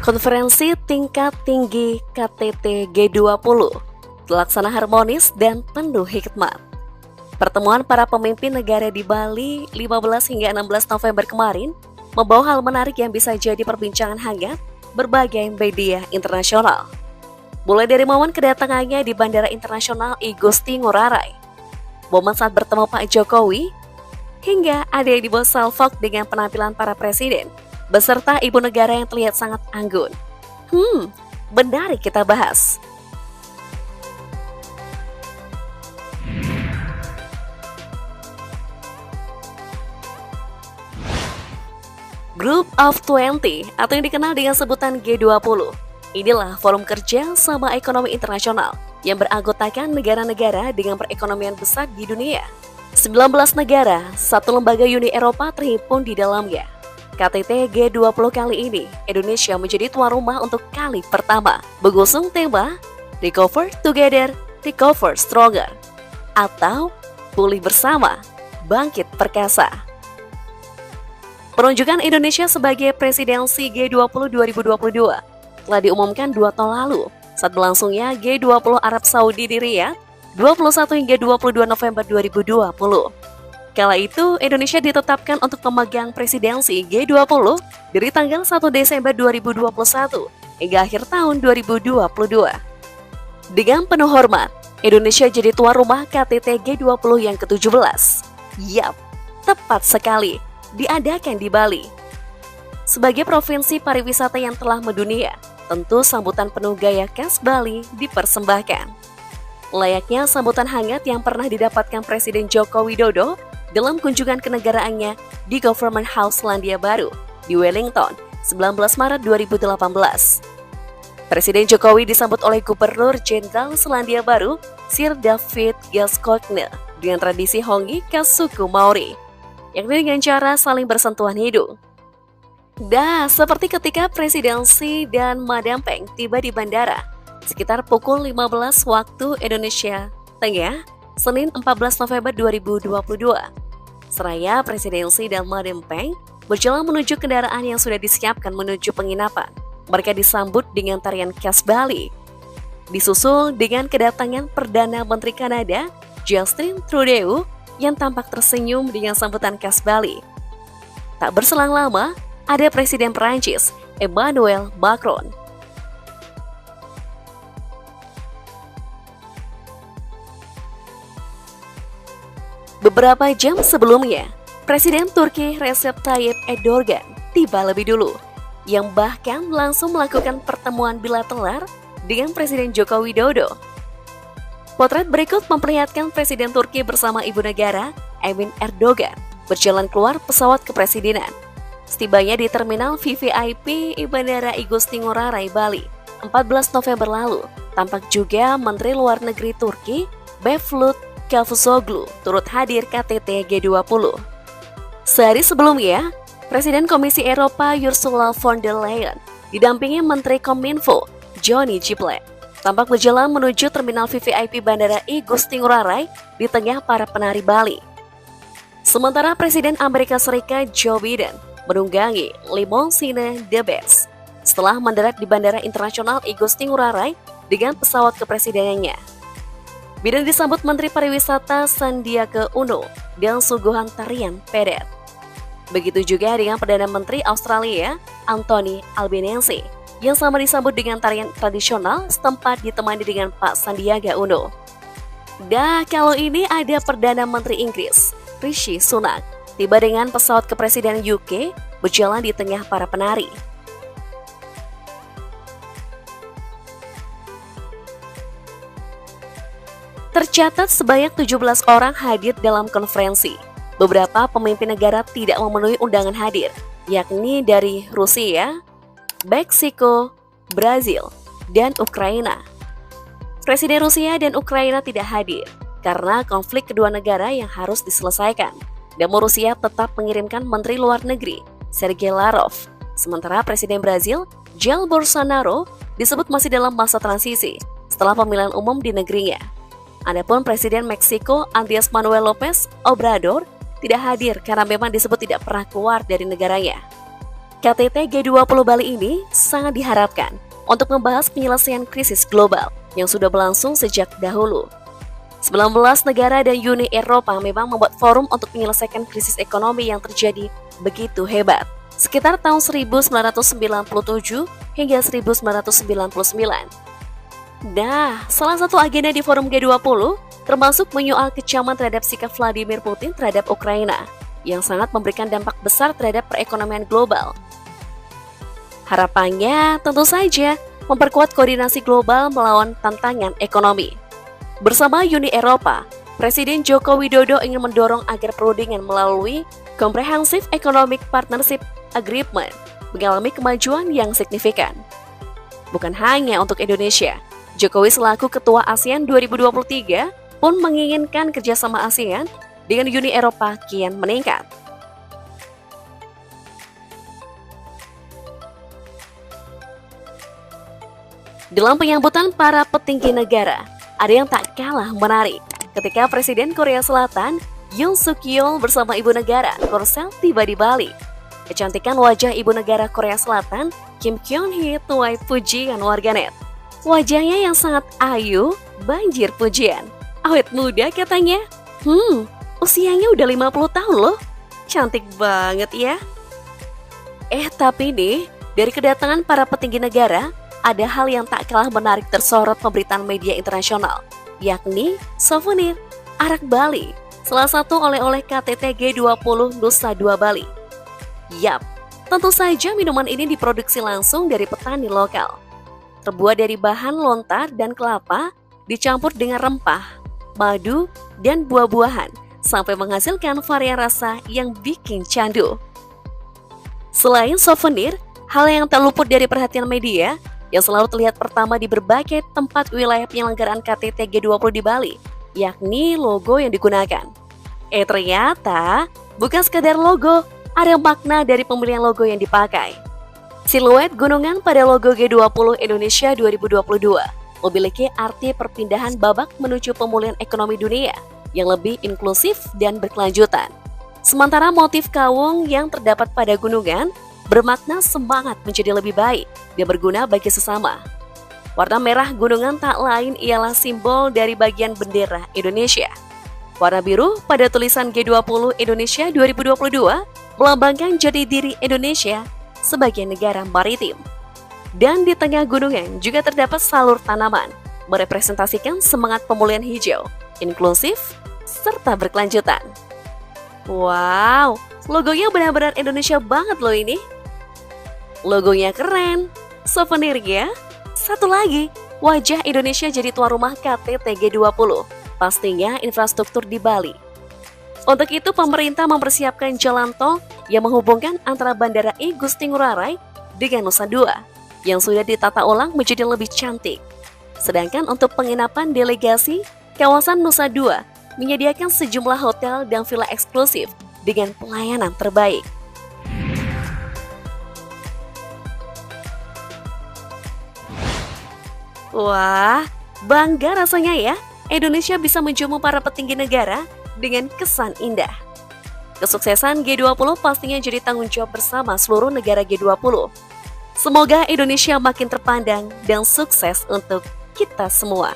Konferensi tingkat tinggi KTT G20 terlaksana harmonis dan penuh hikmat. Pertemuan para pemimpin negara di Bali 15 hingga 16 November kemarin membawa hal menarik yang bisa jadi perbincangan hangat berbagai media internasional. Mulai dari momen kedatangannya di Bandara Internasional Igusti Ngurah Rai, momen saat bertemu Pak Jokowi, hingga ada yang dibawa salfok dengan penampilan para presiden beserta ibu negara yang terlihat sangat anggun. Menarik kita bahas. Group of 20 atau yang dikenal dengan sebutan G20. Inilah forum kerja sama ekonomi internasional yang beranggotakan negara-negara dengan perekonomian besar di dunia. 19 negara, satu lembaga Uni Eropa terhimpun di dalamnya. KTT G20 kali ini, Indonesia menjadi tuan rumah untuk kali pertama, mengusung tema Recover Together, Recover Stronger, atau Pulih Bersama, Bangkit Perkasa. Penunjukan Indonesia sebagai presidensi G20 2022 telah diumumkan 2 tahun lalu saat berlangsungnya G20 Arab Saudi di Riyadh 21 hingga 22 November 2020. Kala itu, Indonesia ditetapkan untuk memegang presidensi G20 dari tanggal 1 Desember 2021 hingga akhir tahun 2022. Dengan penuh hormat, Indonesia jadi tuan rumah KTT G20 yang ke-17. Yap, tepat sekali, diadakan di Bali. Sebagai provinsi pariwisata yang telah mendunia, tentu sambutan penuh gaya khas Bali dipersembahkan. Layaknya sambutan hangat yang pernah didapatkan Presiden Joko Widodo dalam kunjungan kenegaraannya di Government House Selandia Baru di Wellington, 19 Maret 2018. Presiden Jokowi disambut oleh Gubernur Jenderal Selandia Baru, Sir David Gascoigne, dengan tradisi Honggi khas suku Maori, yakni dengan cara saling bersentuhan hidung. Seperti ketika presidensi dan Madam Peng tiba di bandara, sekitar pukul 15 waktu Indonesia Tengah, Senin 14 November 2022. Seraya presidensi dan Madam Peng berjalan menuju kendaraan yang sudah disiapkan menuju penginapan. Mereka disambut dengan tarian khas Bali. Disusul dengan kedatangan Perdana Menteri Kanada, Justin Trudeau, yang tampak tersenyum dengan sambutan khas Bali. Tak berselang lama, ada Presiden Perancis, Emmanuel Macron. Beberapa jam sebelumnya, Presiden Turki Recep Tayyip Erdogan tiba lebih dulu, yang bahkan langsung melakukan pertemuan bilateral dengan Presiden Joko Widodo. Potret berikut memperlihatkan Presiden Turki bersama Ibu Negara, Emin Erdogan, berjalan keluar pesawat kepresidenan. Setibanya di Terminal VVIP Bandara Igusti Ngurah Rai, Bali, 14 November lalu, tampak juga Menteri Luar Negeri Turki, Mevlut Cavusoglu, turut hadir KTT G20. Sehari sebelumnya, Presiden Komisi Eropa Ursula von der Leyen didampingi Menteri Kominfo, Johnny G. Plate, tampak berjalan menuju Terminal VVIP Bandara Igusti Ngurah Rai di tengah para penari Bali. Sementara Presiden Amerika Serikat Joe Biden menunggangi limousine The Best setelah mendarat di Bandara Internasional Igusti Ngurah Rai dengan pesawat kepresidenannya. Biden disambut Menteri Pariwisata Sandiaga Uno dan suguhan tarian pedet. Begitu juga dengan Perdana Menteri Australia, Anthony Albanese, yang sama disambut dengan tarian tradisional setempat ditemani dengan Pak Sandiaga Uno. Kalau ini ada Perdana Menteri Inggris, Rishi Sunak, tiba dengan pesawat kepresidenan UK berjalan di tengah para penari. Tercatat sebanyak 17 orang hadir dalam konferensi. Beberapa pemimpin negara tidak memenuhi undangan hadir, yakni dari Rusia, Meksiko, Brazil, dan Ukraina. Presiden Rusia dan Ukraina tidak hadir karena konflik kedua negara yang harus diselesaikan. Namun Rusia tetap mengirimkan Menteri Luar Negeri, Sergei Lavrov. Sementara Presiden Brazil, Jair Bolsonaro, disebut masih dalam masa transisi setelah pemilihan umum di negerinya. Adapun Presiden Meksiko Andrés Manuel López Obrador tidak hadir karena memang disebut tidak pernah keluar dari negaranya. KTT G20 Bali ini sangat diharapkan untuk membahas penyelesaian krisis global yang sudah berlangsung sejak dahulu. 19 negara dan Uni Eropa memang membuat forum untuk menyelesaikan krisis ekonomi yang terjadi begitu hebat, sekitar tahun 1997 hingga 1999. Nah, salah satu agenda di forum G20 termasuk menyoal kecaman terhadap sikap Vladimir Putin terhadap Ukraina, yang sangat memberikan dampak besar terhadap perekonomian global. Harapannya tentu saja memperkuat koordinasi global melawan tantangan ekonomi. Bersama Uni Eropa, Presiden Joko Widodo ingin mendorong agar perundingan melalui Comprehensive Economic Partnership Agreement mengalami kemajuan yang signifikan. Bukan hanya untuk Indonesia, Jokowi selaku Ketua ASEAN 2023 pun menginginkan kerjasama ASEAN dengan Uni Eropa kian meningkat. Dalam penyambutan para petinggi negara, ada yang tak kalah menarik ketika Presiden Korea Selatan Yoon Suk Yeol bersama Ibu Negara Korsel tiba di Bali. Kecantikan wajah Ibu Negara Korea Selatan Kim Kyon Hee tuai pujian warganet. Wajahnya yang sangat ayu, banjir pujian. Awet muda katanya. Usianya udah 50 tahun loh. Cantik banget ya. Tapi nih, dari kedatangan para petinggi negara, ada hal yang tak kalah menarik tersorot pemberitaan media internasional, yakni souvenir arak Bali, salah satu oleh-oleh KTT G20 Nusa Dua Bali. Yap, tentu saja minuman ini diproduksi langsung dari petani lokal. Terbuat dari bahan lontar dan kelapa, dicampur dengan rempah, madu, dan buah-buahan, sampai menghasilkan varian rasa yang bikin candu. Selain souvenir, hal yang tak luput dari perhatian media yang selalu terlihat pertama di berbagai tempat wilayah penyelenggaraan KTT G20 di Bali, yakni logo yang digunakan. Ternyata bukan sekadar logo, ada makna dari pemilihan logo yang dipakai. Siluet gunungan pada logo G20 Indonesia 2022 memiliki arti perpindahan babak menuju pemulihan ekonomi dunia yang lebih inklusif dan berkelanjutan. Sementara motif kawung yang terdapat pada gunungan bermakna semangat menjadi lebih baik dan berguna bagi sesama. Warna merah gunungan tak lain ialah simbol dari bagian bendera Indonesia. Warna biru pada tulisan G20 Indonesia 2022 melambangkan jati diri Indonesia sebagai negara maritim. Dan di tengah gunungan juga terdapat salur tanaman, merepresentasikan semangat pemulihan hijau, inklusif, serta berkelanjutan. Wow, logonya benar-benar Indonesia banget loh ini. Logonya keren, souvenirnya satu lagi, wajah Indonesia jadi tuan rumah KTT G20, pastinya infrastruktur di Bali. Untuk itu pemerintah mempersiapkan jalan tol yang menghubungkan antara Bandara I Gusti Ngurah Rai dengan Nusa Dua, yang sudah ditata ulang menjadi lebih cantik. Sedangkan untuk penginapan delegasi, kawasan Nusa Dua menyediakan sejumlah hotel dan villa eksklusif dengan pelayanan terbaik. Wah, bangga rasanya ya, Indonesia bisa menjamu para petinggi negara dengan kesan indah. Kesuksesan G20 pastinya jadi tanggung jawab bersama seluruh negara G20. Semoga Indonesia makin terpandang dan sukses untuk kita semua.